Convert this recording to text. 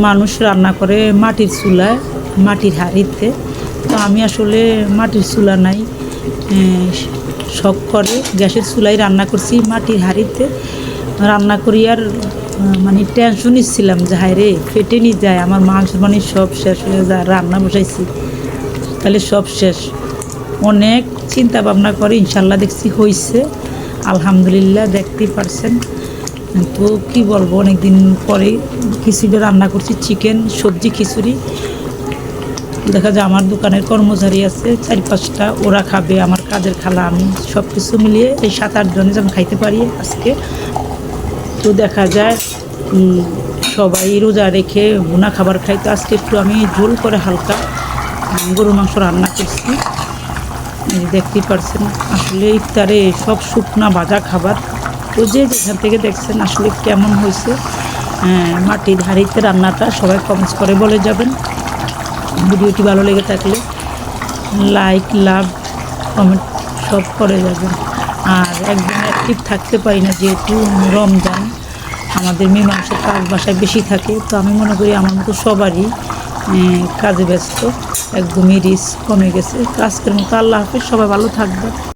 মানুষ রান্না করে মাটির চুলায়, মাটির হাঁড়িতে। তো আমি আসলে মাটির চুলা নাই, শখ করে গ্যাসের চুলায় রান্না করছি। মাটির হাঁড়িতে রান্না করি আর মানে টেনশনই ছিলাম যে হায় রে ফেটে নি যায়, আমার মাংস মানে সব শেষ হয়ে যায়। রান্না বসাইছি তাহলে সব শেষ। অনেক চিন্তা ভাবনা করে ইনশাল্লাহ দেখছি হয়েছে, আলহামদুলিল্লাহ, দেখতেই পারছেন। তো কী বলবো, অনেক দিন পরে খিচুড়ি রান্না করছি, চিকেন সবজি খিচুড়ি। দেখা যায় আমার দোকানের কর্মচারী আছে 4-5টা, ওরা খাবে, আমার কাজের খালা, আমি, সব কিছু মিলিয়ে এই 7-8 জনে যেন খাইতে পারি আজকে। তো দেখা যায় সবাই রোজা রেখে ভুনা খাবার খাই। তো আজকে একটু আমি ঝোল করে হালকা গরুর মাংস রান্না করছি, দেখতেই পারছেন। আসলে ইফতারে সব শুকনা ভাজা খাবার। তো যে যেখান থেকে দেখছেন আসলে কেমন হয়েছে মাটির হাঁড়িতে রান্নাটা, সবাই কমেন্টস করে বলে যাবেন। ভিডিওটি ভালো লেগে থাকলে লাইক, লাভ, কমেন্ট সব করে যাবেন। আর একদম অ্যাক্টিভ থাকতে পারি না, যেহেতু রমজান, আমাদের মীমাংসার কাজ বাসায় বেশি থাকে। তো আমি মনে করি আমার মতো সবারই কাজে ব্যস্ত, একদমই রিস্ক কমে গেছে। তো আজকের মতো আল্লাহ হাফেজ, সবাই ভালো থাকবে।